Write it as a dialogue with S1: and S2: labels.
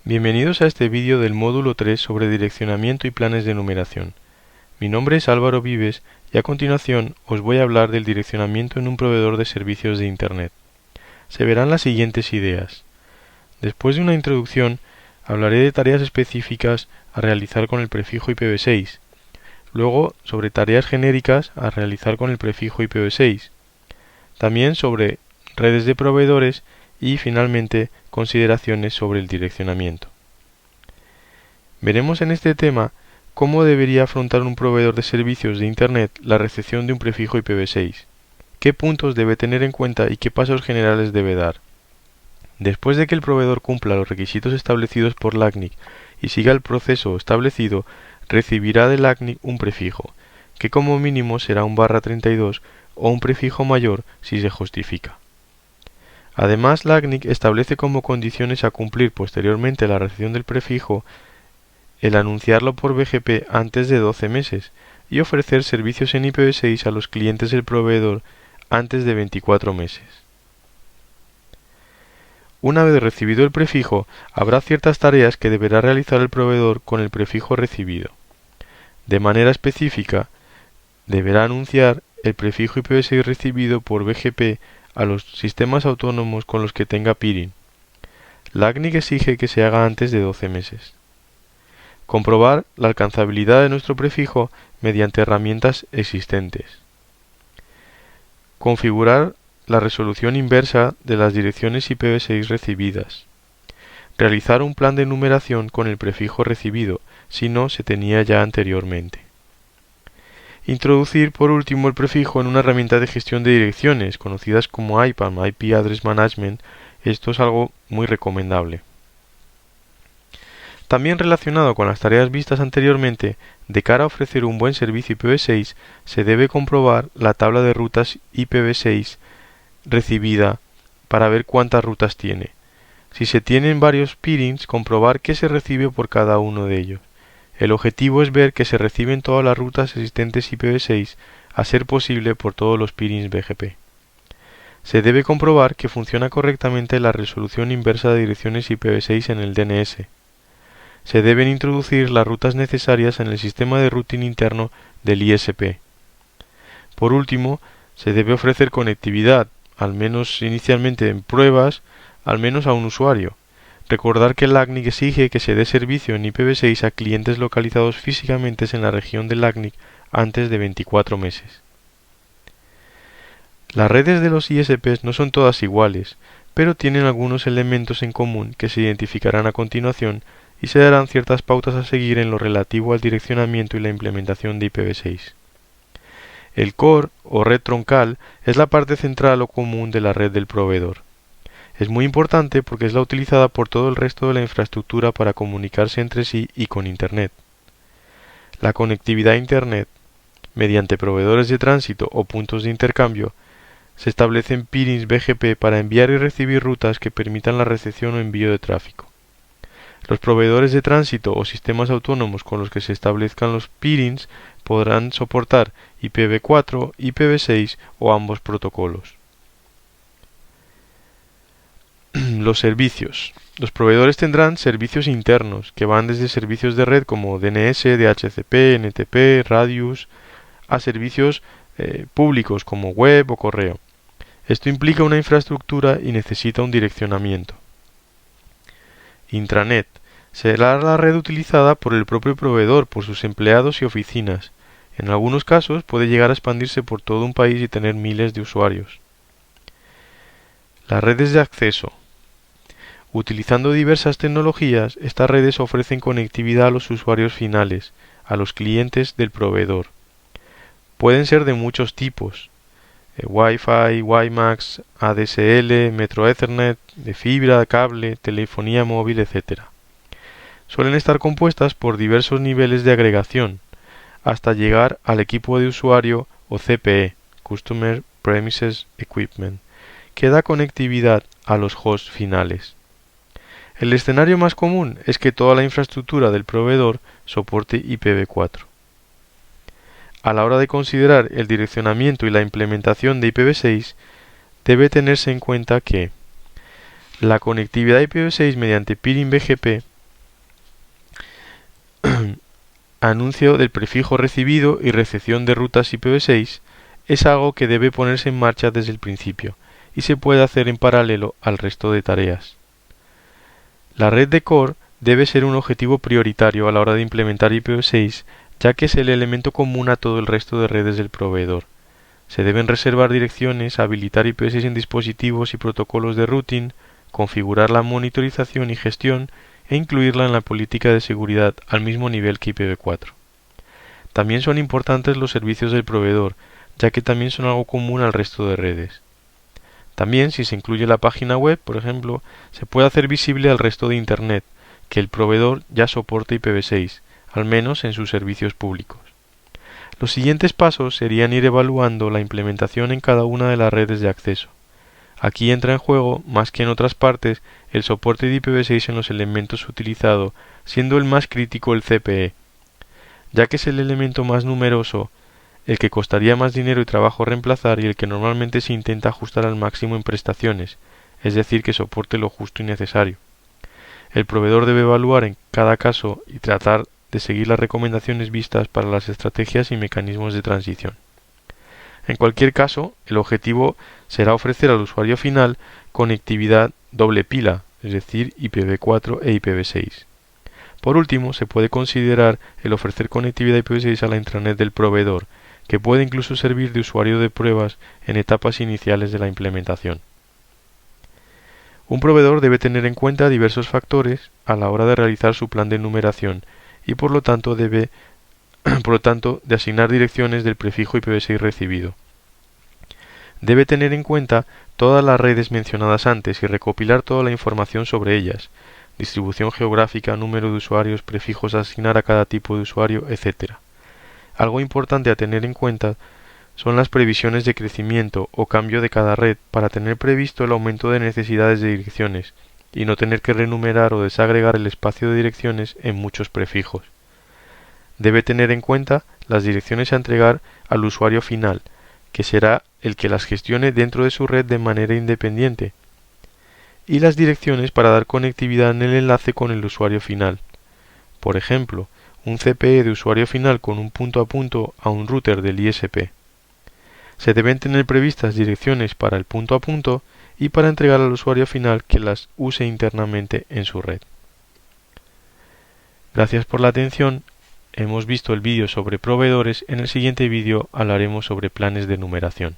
S1: Bienvenidos a este vídeo del módulo 3 sobre direccionamiento y planes de numeración. Mi nombre es Álvaro Vives y a continuación os voy a hablar del direccionamiento en un proveedor de servicios de Internet. Se verán las siguientes ideas. Después de una introducción, hablaré de tareas específicas a realizar con el prefijo IPv6. Luego, sobre tareas genéricas a realizar con el prefijo IPv6. También sobre redes de proveedores y, finalmente, consideraciones sobre el direccionamiento. Veremos en este tema cómo debería afrontar un proveedor de servicios de Internet la recepción de un prefijo IPv6, qué puntos debe tener en cuenta y qué pasos generales debe dar. Después de que el proveedor cumpla los requisitos establecidos por LACNIC y siga el proceso establecido, recibirá de LACNIC un prefijo, que como mínimo será un /32 o un prefijo mayor si se justifica. Además, LACNIC establece como condiciones a cumplir posteriormente a la recepción del prefijo el anunciarlo por BGP antes de 12 meses y ofrecer servicios en IPv6 a los clientes del proveedor antes de 24 meses. Una vez recibido el prefijo, habrá ciertas tareas que deberá realizar el proveedor con el prefijo recibido. De manera específica, deberá anunciar el prefijo IPv6 recibido por BGP a los sistemas autónomos con los que tenga peering. LACNIC exige que se haga antes de 12 meses. Comprobar la alcanzabilidad de nuestro prefijo mediante herramientas existentes. Configurar la resolución inversa de las direcciones IPv6 recibidas. Realizar un plan de numeración con el prefijo recibido, si no se tenía ya anteriormente. Introducir por último el prefijo en una herramienta de gestión de direcciones, conocidas como IPAM, IP Address Management. Esto es algo muy recomendable. También relacionado con las tareas vistas anteriormente, de cara a ofrecer un buen servicio IPv6, se debe comprobar la tabla de rutas IPv6 recibida para ver cuántas rutas tiene. Si se tienen varios peerings, comprobar qué se recibe por cada uno de ellos. El objetivo es ver que se reciben todas las rutas existentes IPv6, a ser posible por todos los peerings BGP. Se debe comprobar que funciona correctamente la resolución inversa de direcciones IPv6 en el DNS. Se deben introducir las rutas necesarias en el sistema de routing interno del ISP. Por último, se debe ofrecer conectividad, al menos inicialmente en pruebas, al menos a un usuario. Recordar que LACNIC exige que se dé servicio en IPv6 a clientes localizados físicamente en la región de LACNIC antes de 24 meses. Las redes de los ISPs no son todas iguales, pero tienen algunos elementos en común que se identificarán a continuación y se darán ciertas pautas a seguir en lo relativo al direccionamiento y la implementación de IPv6. El core o red troncal es la parte central o común de la red del proveedor. Es muy importante porque es la utilizada por todo el resto de la infraestructura para comunicarse entre sí y con Internet. La conectividad a Internet, mediante proveedores de tránsito o puntos de intercambio, se establecen peerings BGP para enviar y recibir rutas que permitan la recepción o envío de tráfico. Los proveedores de tránsito o sistemas autónomos con los que se establezcan los peerings podrán soportar IPv4, IPv6 o ambos protocolos. Los servicios. Los proveedores tendrán servicios internos, que van desde servicios de red como DNS, DHCP, NTP, Radius, a servicios públicos como web o correo. Esto implica una infraestructura y necesita un direccionamiento. Intranet. Será la red utilizada por el propio proveedor, por sus empleados y oficinas. En algunos casos puede llegar a expandirse por todo un país y tener miles de usuarios. Las redes de acceso. Utilizando diversas tecnologías, estas redes ofrecen conectividad a los usuarios finales, a los clientes del proveedor. Pueden ser de muchos tipos: Wi-Fi, WiMAX, ADSL, Metro Ethernet, de fibra, cable, telefonía móvil, etc. Suelen estar compuestas por diversos niveles de agregación, hasta llegar al equipo de usuario o CPE, Customer Premises Equipment, que da conectividad a los hosts finales. El escenario más común es que toda la infraestructura del proveedor soporte IPv4. A la hora de considerar el direccionamiento y la implementación de IPv6, debe tenerse en cuenta que la conectividad IPv6 mediante peering BGP anuncio del prefijo recibido y recepción de rutas IPv6 es algo que debe ponerse en marcha desde el principio y se puede hacer en paralelo al resto de tareas. La red de core debe ser un objetivo prioritario a la hora de implementar IPv6, ya que es el elemento común a todo el resto de redes del proveedor. Se deben reservar direcciones, habilitar IPv6 en dispositivos y protocolos de routing, configurar la monitorización y gestión e incluirla en la política de seguridad al mismo nivel que IPv4. También son importantes los servicios del proveedor, ya que también son algo común al resto de redes. También, si se incluye la página web, por ejemplo, se puede hacer visible al resto de Internet que el proveedor ya soporta IPv6, al menos en sus servicios públicos. Los siguientes pasos serían ir evaluando la implementación en cada una de las redes de acceso. Aquí entra en juego, más que en otras partes, el soporte de IPv6 en los elementos utilizados, siendo el más crítico el CPE, ya que es el elemento más numeroso, el que costaría más dinero y trabajo reemplazar y el que normalmente se intenta ajustar al máximo en prestaciones, es decir, que soporte lo justo y necesario. El proveedor debe evaluar en cada caso y tratar de seguir las recomendaciones vistas para las estrategias y mecanismos de transición. En cualquier caso, el objetivo será ofrecer al usuario final conectividad doble pila, es decir, IPv4 e IPv6. Por último, se puede considerar el ofrecer conectividad IPv6 a la intranet del proveedor, que puede incluso servir de usuario de pruebas en etapas iniciales de la implementación. Un proveedor debe tener en cuenta diversos factores a la hora de realizar su plan de numeración y por lo tanto de asignar direcciones del prefijo IPv6 recibido. Debe tener en cuenta todas las redes mencionadas antes y recopilar toda la información sobre ellas, distribución geográfica, número de usuarios, prefijos a asignar a cada tipo de usuario, etc. Algo importante a tener en cuenta son las previsiones de crecimiento o cambio de cada red para tener previsto el aumento de necesidades de direcciones y no tener que renumerar o desagregar el espacio de direcciones en muchos prefijos. Debe tener en cuenta las direcciones a entregar al usuario final, que será el que las gestione dentro de su red de manera independiente, y las direcciones para dar conectividad en el enlace con el usuario final. Por ejemplo, un CPE de usuario final con un punto a punto a un router del ISP. Se deben tener previstas direcciones para el punto a punto y para entregar al usuario final que las use internamente en su red. Gracias por la atención. Hemos visto el vídeo sobre proveedores. En el siguiente vídeo hablaremos sobre planes de numeración.